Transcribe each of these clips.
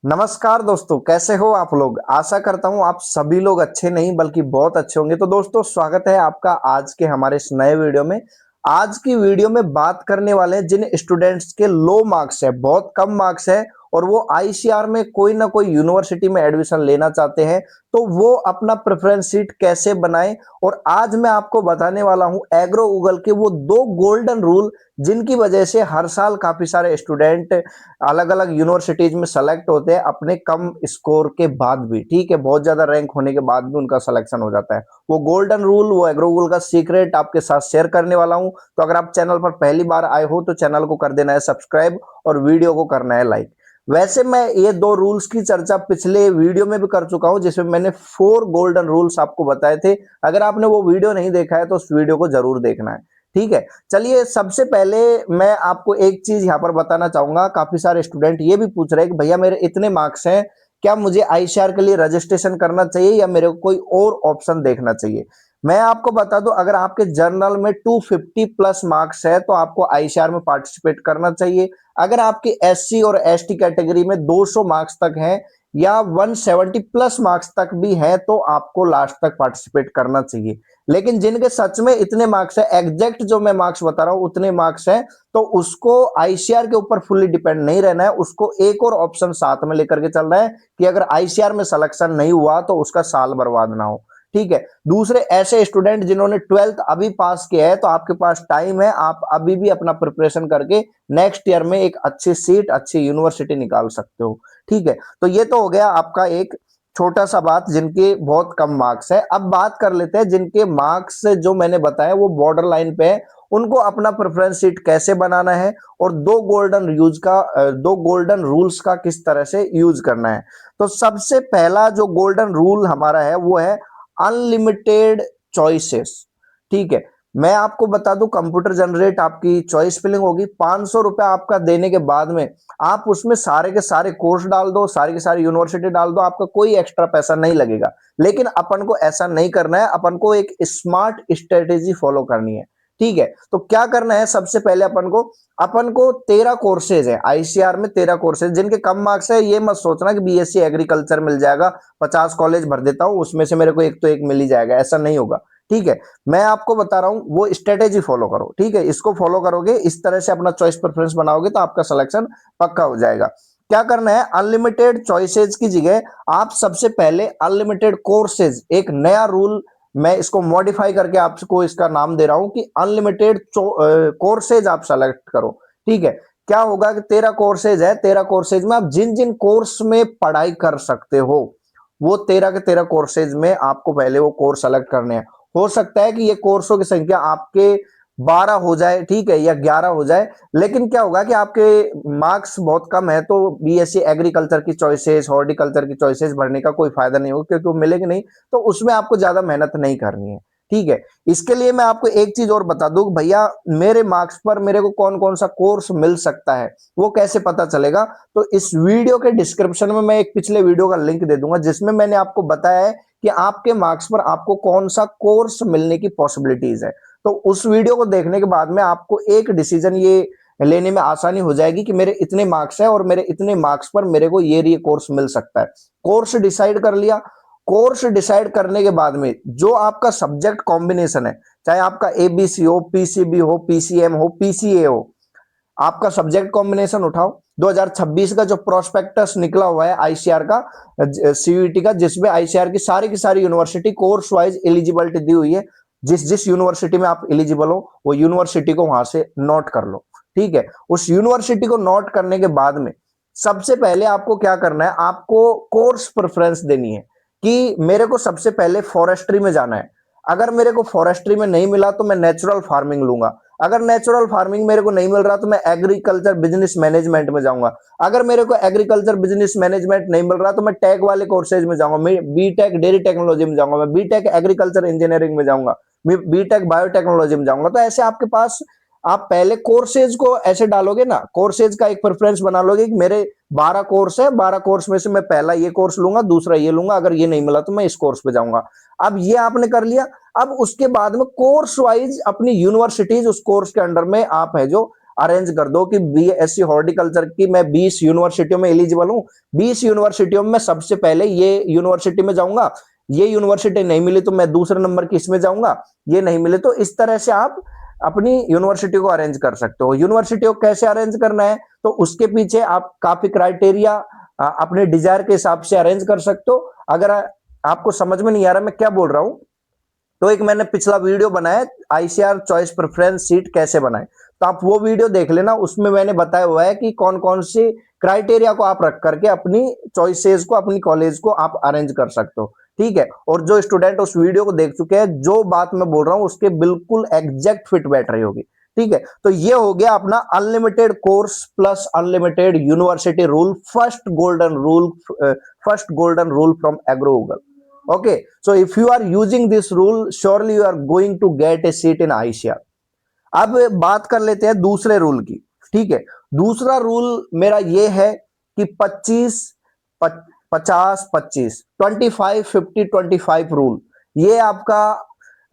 नमस्कार दोस्तों, कैसे हो आप लोग। आशा करता हूं आप सभी लोग अच्छे नहीं बल्कि बहुत अच्छे होंगे। तो दोस्तों, स्वागत है आपका आज के हमारे इस नए वीडियो में। आज की वीडियो में बात करने वाले हैं जिन स्टूडेंट्स के लो मार्क्स है, बहुत कम मार्क्स है और वो आईसीआर में कोई ना कोई यूनिवर्सिटी में एडमिशन लेना चाहते हैं, तो वो अपना प्रेफरेंस सीट कैसे बनाएं। और आज मैं आपको बताने वाला हूं एग्रो गूगल के वो दो गोल्डन रूल जिनकी वजह से हर साल काफी सारे स्टूडेंट अलग अलग यूनिवर्सिटीज में सेलेक्ट होते हैं अपने कम स्कोर के बाद भी। ठीक है, बहुत ज्यादा रैंक होने के बाद भी उनका सिलेक्शन हो जाता है। वो गोल्डन रूल, वो एग्रो गूगल का सीक्रेट आपके साथ शेयर करने वाला हूं। तो अगर आप चैनल पर पहली बार आए हो तो चैनल को कर देना है सब्सक्राइब और वीडियो को करना है लाइक। वैसे मैं ये दो रूल्स की चर्चा पिछले वीडियो में भी कर चुका हूं जिसमें मैंने 4 गोल्डन रूल्स आपको बताए थे। अगर आपने वो वीडियो नहीं देखा है तो उस वीडियो को जरूर देखना है। ठीक है, चलिए सबसे पहले मैं आपको एक चीज यहां पर बताना चाहूंगा। काफी सारे स्टूडेंट ये भी पूछ रहे हैं कि भैया मेरे इतने मार्क्स हैं, क्या मुझे आईसीआर के लिए रजिस्ट्रेशन करना चाहिए या मेरे को कोई और ऑप्शन देखना चाहिए। मैं आपको बता दूं, अगर आपके जर्नल में 250 प्लस मार्क्स है तो आपको आईसीआर में पार्टिसिपेट करना चाहिए। अगर आपकी एससी और एसटी कैटेगरी में 200 मार्क्स तक है या 170 प्लस मार्क्स तक भी है तो आपको लास्ट तक पार्टिसिपेट करना चाहिए। लेकिन जिनके सच में इतने मार्क्स है, एग्जैक्ट जो मैं मार्क्स बता रहा हूं उतने मार्क्स है, तो उसको आईसीआर के ऊपर फुल्ली डिपेंड नहीं रहना है। उसको एक और ऑप्शन साथ में लेकर के चल रहा है कि अगर आईसीआर में सिलेक्शन नहीं हुआ तो उसका साल बर्बाद ना हो। ठीक है, दूसरे ऐसे स्टूडेंट जिन्होंने 12th अभी पास किया है तो आपके पास टाइम है, आप अभी भी अपना प्रिपरेशन करके नेक्स्ट ईयर में एक अच्छी सीट, अच्छी यूनिवर्सिटी निकाल सकते हो। ठीक है, तो ये तो हो गया आपका एक छोटा सा बात जिनके बहुत कम मार्क्स है। अब बात कर लेते हैं जिनके मार्क्स जो मैंने बताया वो बॉर्डर लाइन पे है, उनको अपना प्रेफरेंस सीट कैसे बनाना है और दो गोल्डन रूल्स का किस तरह से यूज करना है। तो सबसे पहला जो गोल्डन रूल हमारा है वो है अनलिमिटेड चॉइसेस। ठीक है, मैं आपको बता दूं, कंप्यूटर जनरेट आपकी चॉइस फिलिंग होगी। 500 रुपया आपका देने के बाद में आप उसमें सारे के सारे कोर्स डाल दो, सारी की सारी यूनिवर्सिटी डाल दो, आपका कोई एक्स्ट्रा पैसा नहीं लगेगा। लेकिन अपन को ऐसा नहीं करना है, अपन को एक स्मार्ट स्ट्रेटेजी फॉलो करनी है। ठीक है, तो क्या करना है, सबसे पहले अपन को 13 कोर्सेज है आईसीआर में। 13 कोर्सेज जिनके कम मार्क्स है, ये मत सोचना कि बीएससी एग्रीकल्चर मिल जाएगा, 50 कॉलेज भर देता हूं उसमें से मेरे को एक तो एक मिल ही जाएगा, ऐसा नहीं होगा। ठीक है, मैं आपको बता रहा हूं वो स्ट्रेटेजी फॉलो करो। ठीक है, इसको फॉलो करोगे, इस तरह से अपना चॉइस प्रेफरेंस बनाओगे तो आपका सिलेक्शन पक्का हो जाएगा। क्या करना है, अनलिमिटेड चॉइसेज की जगह आप सबसे पहले अनलिमिटेड कोर्सेज, एक नया रूल मैं इसको मॉडिफाई करके आपको इसका नाम दे रहा हूं कि अनलिमिटेड कोर्सेज आप सेलेक्ट करो। ठीक है, क्या होगा कि 13 कोर्सेज है, 13 कोर्सेज में आप जिन जिन कोर्स में पढ़ाई कर सकते हो वो 13 के 13 कोर्सेज में आपको पहले वो कोर्स सेलेक्ट करने हैं। हो सकता है कि ये कोर्सों की संख्या आपके 12 हो जाए, ठीक है, या 11 हो जाए। लेकिन क्या होगा कि आपके मार्क्स बहुत कम है तो बीएससी एग्रीकल्चर की चॉइसेस, हॉर्टिकल्चर की चॉइसेस भरने का कोई फायदा नहीं होगा क्योंकि वो मिलेगी नहीं, तो उसमें आपको ज्यादा मेहनत नहीं करनी है। ठीक है, इसके लिए मैं आपको एक चीज और बता दूं, भैया मेरे मार्क्स पर मेरे को कौन कौन सा कोर्स मिल सकता है, वो कैसे पता चलेगा। तो इस वीडियो के डिस्क्रिप्शन में मैं एक पिछले वीडियो का लिंक दे दूंगा जिसमें मैंने आपको बताया है कि आपके मार्क्स पर आपको कौन सा कोर्स मिलने की पॉसिबिलिटीज है। तो उस वीडियो को देखने के बाद में आपको एक डिसीजन ये लेने में आसानी हो जाएगी कि मेरे इतने मार्क्स है और मेरे इतने मार्क्स पर मेरे को ये कोर्स मिल सकता है। कोर्स डिसाइड कर लिया। कोर्स डिसाइड करने के बाद में जो आपका सब्जेक्ट कॉम्बिनेशन है, चाहे आपका एबीसी हो, पीसीबी हो, पीसीएम हो, पीसीए हो, आपका सब्जेक्ट कॉम्बिनेशन उठाओ। 2026 का जो प्रोस्पेक्टस निकला हुआ है आईसीआर का, सीयूईटी का, जिसमें आईसीआर की सारी यूनिवर्सिटी कोर्स वाइज एलिजिबिलिटी दी हुई है। जिस जिस यूनिवर्सिटी में आप एलिजिबल हो वो यूनिवर्सिटी को वहां से नोट कर लो। ठीक है, उस यूनिवर्सिटी को नोट करने के बाद में सबसे पहले आपको क्या करना है, आपको कोर्स प्रेफरेंस देनी है कि मेरे को सबसे पहले फॉरेस्ट्री में जाना है। अगर मेरे को फॉरेस्ट्री में नहीं मिला तो मैं नेचुरल फार्मिंग लूंगा। अगर नेचुरल फार्मिंग मेरे को नहीं मिल रहा तो मैं एग्रीकल्चर बिजनेस मैनेजमेंट में जाऊंगा। अगर मेरे को एग्रीकल्चर बिजनेस मैनेजमेंट नहीं मिल रहा तो मैं टेक वाले कोर्सेज में जाऊंगा। मैं बीटेक डेयरी टेक्नोलॉजी में जाऊंगा, मैं बीटेक एग्रीकल्चर इंजीनियरिंग में जाऊंगा, मैं बीटेक बायोटेक्नोलॉजी में जाऊंगा। तो ऐसे आपके पास आप पहले कोर्सेज को ऐसे डालोगे ना, कोर्सेज का एक प्रेफरेंस बना लोगे कि मेरे 12 कोर्स है, 12 कोर्स में से मैं पहला ये कोर्स लूंगा, दूसरा ये लूंगा, अगर ये नहीं मिला तो मैं इस कोर्स पे जाऊंगा। अब ये आपने कर लिया। अब उसके बाद में कोर्स वाइज अपनी यूनिवर्सिटीज उस कोर्स के अंडर में आप है जो अरेंज कर दो कि बीएससी हॉर्टिकल्चर की मैं 20 यूनिवर्सिटियों में एलिजिबल हूं, 20 यूनिवर्सिटियों में सबसे पहले ये यूनिवर्सिटी में जाऊंगा, ये यूनिवर्सिटी नहीं मिली तो मैं दूसरे नंबर की इसमें जाऊंगा, ये नहीं मिले तो इस तरह से आप अपनी यूनिवर्सिटी को अरेंज कर सकते हो। यूनिवर्सिटी को कैसे अरेंज करना है, तो उसके पीछे आप काफी क्राइटेरिया अपने डिजायर के हिसाब से अरेंज कर सकते हो। अगर आपको समझ में नहीं आ रहा मैं क्या बोल रहा हूं, तो एक मैंने पिछला वीडियो बनाया आईसीआर चॉइस प्रेफरेंस सीट कैसे बनाए, तो आप वो वीडियो देख लेना, उसमें मैंने बताया हुआ है कि कौन कौन से क्राइटेरिया को आप रख करके अपनी चॉइसेस को, अपनी कॉलेज को आप अरेंज कर सकते हो। ठीक है, और जो स्टूडेंट उस वीडियो को देख चुके हैं, जो बात मैं बोल रहा हूं उसके बिल्कुल एग्जैक्ट फिट बैठ रही होगी। ठीक है, तो ये हो गया अपना unlimited course plus unlimited university rule, first golden rule from agro. Okay, so if you are using this rule, surely you are going to get a seat in ICR. अब बात कर लेते हैं दूसरे रूल की। ठीक है, दूसरा रूल मेरा ये है कि 25 50 25 25 50 25 रूल, ये आपका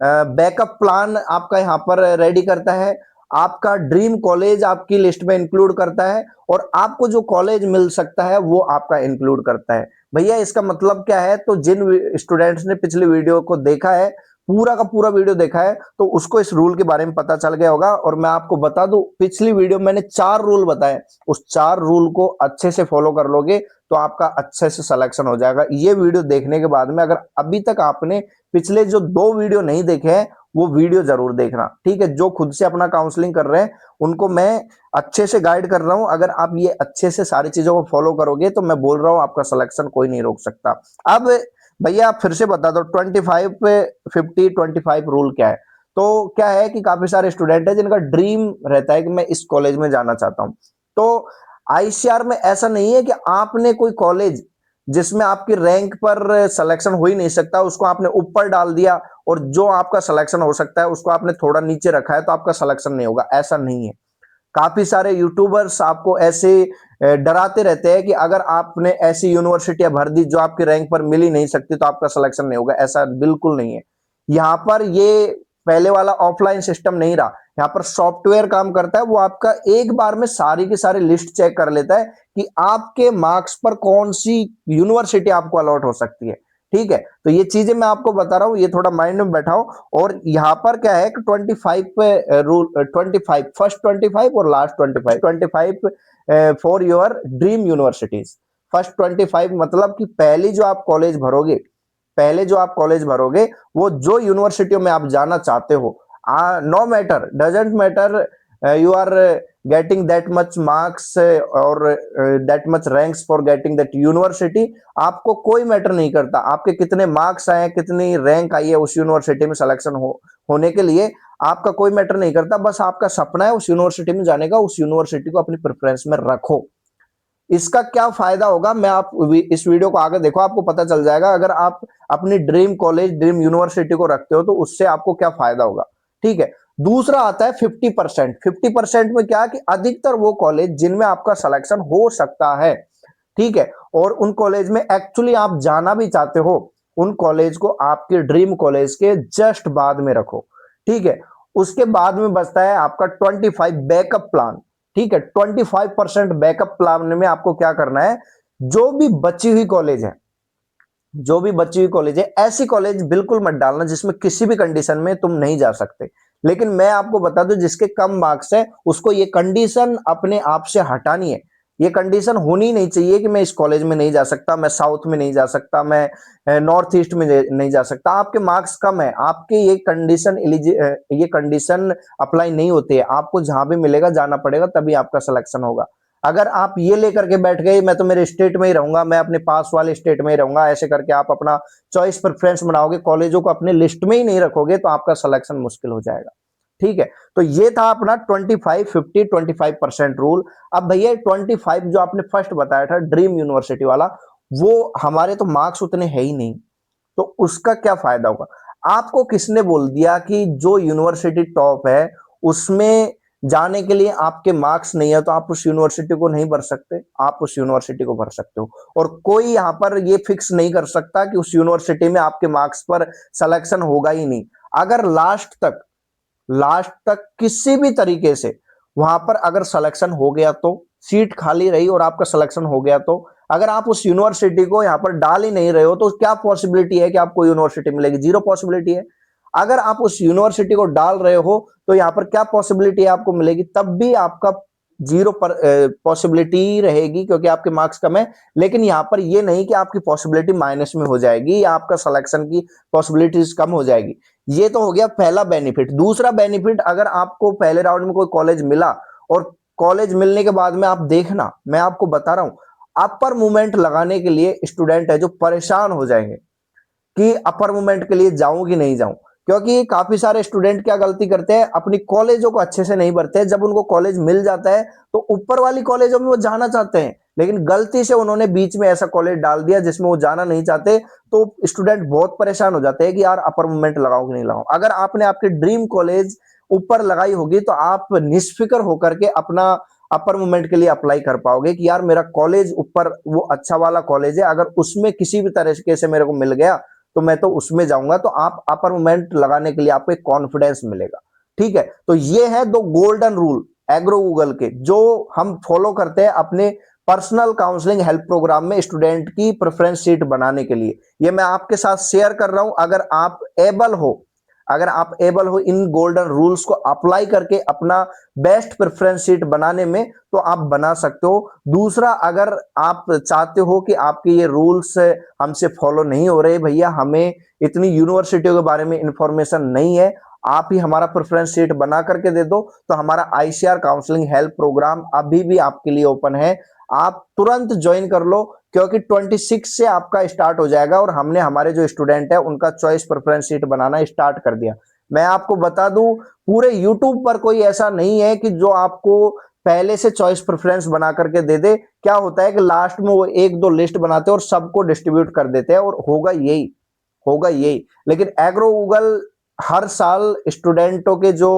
बैकअप प्लान आपका यहां पर रेडी करता है, आपका ड्रीम कॉलेज आपकी लिस्ट में इंक्लूड करता है, और आपको जो कॉलेज मिल सकता है वो आपका इंक्लूड करता है। भैया इसका मतलब क्या है, तो जिन स्टूडेंट्स ने पिछले वीडियो को देखा है, पूरा का पूरा वीडियो देखा है, तो उसको इस रूल के बारे में पता चल गया होगा। और मैं आपको बता दूं, पिछली वीडियो मैंने 4 रूल बताए, उस 4 रूल को अच्छे से फॉलो कर लोगे तो आपका अच्छे से सिलेक्शन हो जाएगा। ये वीडियो देखने के बाद में अगर अभी तक आपने पिछले जो 2 वीडियो नहीं देखे हैं, वो वीडियो जरूर देखना। ठीक है, जो खुद से अपना काउंसलिंग कर रहे हैं उनको मैं अच्छे से गाइड कर रहा हूं, अगर आप ये अच्छे से सारी चीजों को फॉलो करोगे तो मैं बोल रहा हूं आपका सिलेक्शन कोई नहीं रोक सकता। अब भैया आप फिर से बता दो 25 पे 50 25 रूल क्या है। तो क्या है कि काफी सारे स्टूडेंट है जिनका ड्रीम रहता है कि मैं इस कॉलेज में जाना चाहता हूं, तो आईसीआर में ऐसा नहीं है कि आपने कोई कॉलेज जिसमें आपकी रैंक पर सिलेक्शन हो ही नहीं सकता उसको आपने ऊपर डाल दिया, और जो आपका सिलेक्शन हो सकता है उसको आपने थोड़ा नीचे रखा है तो आपका सिलेक्शन नहीं होगा, ऐसा नहीं है। काफी सारे यूट्यूबर्स आपको ऐसे डराते रहते हैं कि अगर आपने ऐसी यूनिवर्सिटियां भर दी जो आपकी रैंक पर मिल ही नहीं सकती तो आपका सिलेक्शन नहीं होगा, ऐसा बिल्कुल नहीं है। यहाँ पर ये पहले वाला ऑफलाइन सिस्टम नहीं रहा, यहाँ पर सॉफ्टवेयर काम करता है, वो आपका एक बार में सारी की सारी लिस्ट चेक कर लेता है कि आपके मार्क्स पर कौन सी यूनिवर्सिटी आपको अलॉट हो सकती है। ठीक है, तो ये चीजें मैं आपको बता रहा हूं, ये थोड़ा माइंड में बैठाओ। और यहाँ पर क्या है कि 25 पे रूल 25 फर्स्ट 25 और last 25 for your dream universities. First 25 मतलब कि पहले जो आप कॉलेज भरोगे वो जो यूनिवर्सिटियों में आप जाना चाहते हो, no matter, doesn't matter you are getting that much marks और that much ranks for getting that university, आपको कोई मैटर नहीं करता आपके कितने मार्क्स आए, कितनी रैंक आई है उस यूनिवर्सिटी में सिलेक्शन होने के लिए, आपका कोई मैटर नहीं करता। बस आपका सपना है उस यूनिवर्सिटी में जाने का, उस यूनिवर्सिटी को अपनी प्रेफरेंस में रखो। इसका क्या फायदा होगा, मैं आप इस वीडियो को आगे देखो, आपको पता चल जाएगा। अगर आप अपनी ड्रीम कॉलेज, ड्रीम यूनिवर्सिटी को रखते हो तो उससे आपको क्या फायदा होगा। ठीक है, दूसरा आता है 50%। 50% में क्या कि अधिकतर वो कॉलेज जिनमें आपका सिलेक्शन हो सकता है, ठीक है, और उन कॉलेज में एक्चुअली आप जाना भी चाहते हो, उन कॉलेज को आपके ड्रीम कॉलेज के जस्ट बाद में रखो। ठीक है, उसके बाद में बचता है आपका 25 बैकअप प्लान। ठीक है, 25% बैकअप प्लान में आपको क्या करना है, जो भी बची हुई कॉलेज है ऐसी कॉलेज बिल्कुल मत डालना जिसमें किसी भी कंडीशन में तुम नहीं जा सकते। लेकिन मैं आपको बता दूं, जिसके कम मार्क्स है उसको ये कंडीशन अपने आप से हटानी है। ये कंडीशन होनी नहीं चाहिए कि मैं इस कॉलेज में नहीं जा सकता, मैं साउथ में नहीं जा सकता, मैं नॉर्थ ईस्ट में नहीं जा सकता। आपके मार्क्स कम है, आपके ये कंडीशन अप्लाई नहीं होती है, आपको जहां भी मिलेगा जाना पड़ेगा, तभी आपका सिलेक्शन होगा। अगर आप ये लेकर के बैठ गए मैं तो मेरे स्टेट में ही रहूंगा, मैं अपने पास वाले स्टेट में ही रहूंगा, ऐसे करके आप अपना चॉइस प्रेफरेंस बनाओगे, कॉलेजों को अपने लिस्ट में ही नहीं रखोगे, तो आपका सिलेक्शन मुश्किल हो जाएगा। ठीक है, तो ये था अपना 25 50 25% रूल। अब भैया 25 जो आपने फर्स्ट बताया था ड्रीम यूनिवर्सिटी वाला, वो हमारे तो मार्क्स उतने है ही नहीं, तो उसका क्या फायदा होगा। आपको किसने बोल दिया कि जो यूनिवर्सिटी टॉप है उसमें जाने के लिए आपके मार्क्स नहीं है तो आप उस यूनिवर्सिटी को नहीं भर सकते, आप उस यूनिवर्सिटी को भर सकते हो। और कोई यहां पर ये फिक्स नहीं कर सकता कि उस यूनिवर्सिटी में आपके मार्क्स पर सिलेक्शन होगा ही नहीं। अगर लास्ट तक किसी भी तरीके से वहां पर अगर सिलेक्शन हो गया तो सीट खाली रही और आपका सिलेक्शन हो गया तो अगर आप उस यूनिवर्सिटी को यहाँ पर डाल ही नहीं रहे हो तो क्या पॉसिबिलिटी है कि आपको यूनिवर्सिटी मिलेगी? जीरो पॉसिबिलिटी है। अगर आप उस यूनिवर्सिटी को डाल रहे हो तो यहाँ पर क्या पॉसिबिलिटी है आपको मिलेगी? तब भी आपका जीरो पर पॉसिबिलिटी रहेगी क्योंकि आपके मार्क्स कम है। लेकिन यहाँ पर ये नहीं कि आपकी पॉसिबिलिटी माइनस में हो जाएगी या आपका सिलेक्शन की पॉसिबिलिटीज कम हो जाएगी। ये तो हो गया पहला बेनिफिट। दूसरा बेनिफिट, अगर आपको पहले राउंड में कोई कॉलेज मिला और कॉलेज मिलने के बाद में आप देखना, मैं आपको बता रहा हूं, अपर मूवमेंट लगाने के लिए स्टूडेंट है जो परेशान हो जाएंगे कि अपर मूवमेंट के लिए जाऊं कि नहीं जाऊं। क्योंकि काफी सारे स्टूडेंट क्या गलती करते हैं, अपनी कॉलेजों को अच्छे से नहीं भरते हैं। जब उनको कॉलेज मिल जाता है तो ऊपर वाली कॉलेजों में वो जाना चाहते हैं, लेकिन गलती से उन्होंने बीच में ऐसा कॉलेज डाल दिया जिसमें वो जाना नहीं चाहते, तो स्टूडेंट बहुत परेशान हो जाते हैं कि यार अपर मूवमेंट लगाऊं कि नहीं लगाऊं। अगर आपने आपके ड्रीम कॉलेज ऊपर लगाई होगी तो आप निष्फिक्र होकर के अपना अपर मूवमेंट के लिए अप्लाई कर पाओगे कि यार मेरा कॉलेज ऊपर वो अच्छा वाला कॉलेज है, अगर उसमें किसी भी तरीके से मेरे को मिल गया तो मैं तो उसमें जाऊंगा। तो आप अपर मूवमेंट लगाने के लिए आपको एक कॉन्फिडेंस मिलेगा। ठीक है, तो ये है दो गोल्डन रूल एग्रो गूगल के जो हम फॉलो करते हैं अपने पर्सनल काउंसलिंग हेल्प प्रोग्राम में स्टूडेंट की प्रेफरेंस सीट बनाने के लिए। ये मैं आपके साथ शेयर कर रहा हूं। अगर आप एबल हो इन गोल्डन रूल्स को अप्लाई करके अपना बेस्ट प्रेफरेंस सीट बनाने में, तो आप बना सकते हो। दूसरा, अगर आप चाहते हो कि आपके ये रूल्स हमसे फॉलो नहीं हो रहे, भैया हमें इतनी यूनिवर्सिटियों के बारे में इंफॉर्मेशन नहीं है, आप ही हमारा प्रेफरेंस सीट बना करके दे दो, तो हमारा आईसीआर काउंसलिंग हेल्प प्रोग्राम अभी भी आपके लिए ओपन है। आप तुरंत ज्वाइन कर लो क्योंकि 26 से आपका स्टार्ट हो जाएगा और हमने हमारे जो स्टूडेंट है उनका चॉइस प्रेफरेंस सीट बनाना स्टार्ट कर दिया। मैं आपको बता दूं, पूरे यूट्यूब पर कोई ऐसा नहीं है कि जो आपको पहले से चॉइस प्रेफरेंस बना करके दे दे। क्या होता है कि लास्ट में वो एक दो लिस्ट बनाते हैं और सबको डिस्ट्रीब्यूट कर देते हैं, और होगा यही। लेकिन एग्रो गूगल हर साल स्टूडेंटों के जो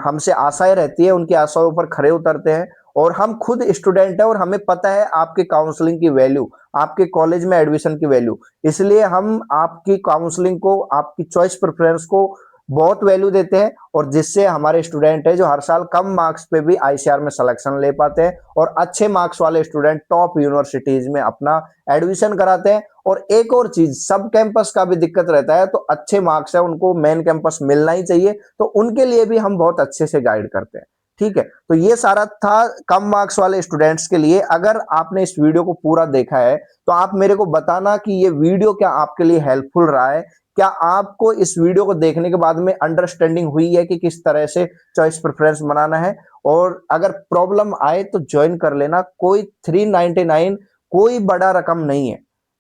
हमसे आशाएं रहती है उनकी आशाओं पर खरे उतरते हैं। और हम खुद स्टूडेंट है और हमें पता है आपके काउंसलिंग की वैल्यू, आपके कॉलेज में एडमिशन की वैल्यू। इसलिए हम आपकी काउंसलिंग को, आपकी चॉइस प्रेफरेंस को बहुत वैल्यू देते हैं, और जिससे हमारे स्टूडेंट है जो हर साल कम मार्क्स पे भी आईसीआर में सिलेक्शन ले पाते हैं और अच्छे मार्क्स वाले स्टूडेंट टॉप यूनिवर्सिटीज में अपना एडमिशन कराते हैं। और एक और चीज, सब कैंपस का भी दिक्कत रहता है, तो अच्छे मार्क्स है उनको मेन कैंपस मिलना ही चाहिए, तो उनके लिए भी हम बहुत अच्छे से गाइड करते हैं। ठीक है, तो ये सारा था कम मार्क्स वाले स्टूडेंट्स के लिए। अगर आपने इस वीडियो को पूरा देखा है तो आप मेरे को बताना कि ये वीडियो क्या आपके लिए हेल्पफुल रहा है। क्या आपको इस वीडियो को देखने के बाद में अंडरस्टैंडिंग हुई है कि किस तरह से चॉइस प्रेफरेंस बनाना है? और अगर प्रॉब्लम आए तो ज्वाइन कर लेना, कोई 399 कोई बड़ा रकम नहीं है।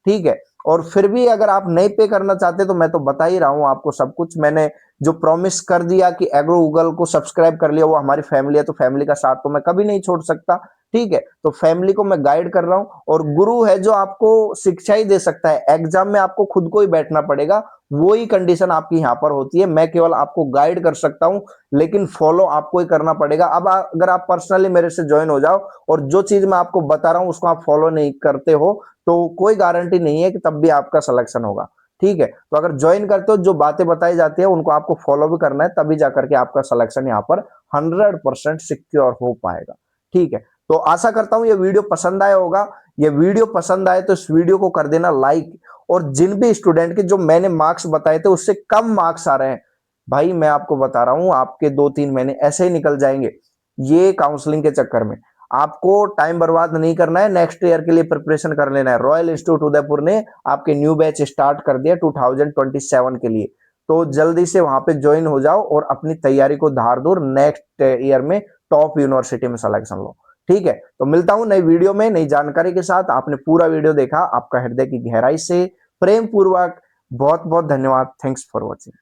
ठीक है, और फिर भी अगर आप नहीं पे करना चाहते तो मैं तो बता ही रहा हूं आपको सब कुछ। मैंने जो प्रॉमिस कर दिया कि एग्रो गूगल को सब्सक्राइब कर लिया, वो हमारी फैमिली है, तो फैमिली का साथ तो मैं कभी नहीं छोड़ सकता। ठीक है, तो फैमिली को मैं गाइड कर रहा हूं, और गुरु है जो आपको शिक्षा ही दे सकता है। एग्जाम में आपको खुद को ही बैठना पड़ेगा, वो ही कंडीशन आपकी यहाँ पर होती है। मैं केवल आपको गाइड कर सकता हूं, लेकिन फॉलो आपको ही करना पड़ेगा। अब अगर आप पर्सनली मेरे से ज्वाइन हो जाओ और जो चीज मैं आपको बता रहा हूं उसको आप फॉलो नहीं करते हो, तो कोई गारंटी नहीं है कि तब भी आपका सिलेक्शन होगा। ठीक है, तो अगर ज्वाइन करते हो, जो बातें बताई जाती है उनको आपको फॉलो भी करना है, तभी जाकर के आपका सिलेक्शन यहाँ पर 100% सिक्योर हो पाएगा। ठीक है, तो आशा करता हूं ये वीडियो पसंद आया होगा। ये वीडियो पसंद आए तो इस वीडियो को कर देना लाइक, और जिन भी स्टूडेंट के जो मैंने मार्क्स बताए थे उससे कम मार्क्स आ रहे हैं, भाई मैं आपको बता रहा हूं आपके 2-3 महीने ऐसे ही निकल जाएंगे ये काउंसलिंग के चक्कर में। आपको टाइम बर्बाद नहीं करना है, नेक्स्ट ईयर के लिए प्रिपरेशन कर लेना है। रॉयल इंस्टीट्यूट उदयपुर ने आपके न्यू बैच स्टार्ट कर दिया 2027 के लिए, तो जल्दी से वहां पे ज्वाइन हो जाओ और अपनी तैयारी को धार दूर नेक्स्ट ईयर में टॉप यूनिवर्सिटी में सिलेक्शन लो। ठीक है, तो मिलता हूं नई वीडियो में नई जानकारी के साथ। आपने पूरा वीडियो देखा, आपका हृदय की गहराई से प्रेम पूर्वक बहुत बहुत धन्यवाद। Thanks for watching.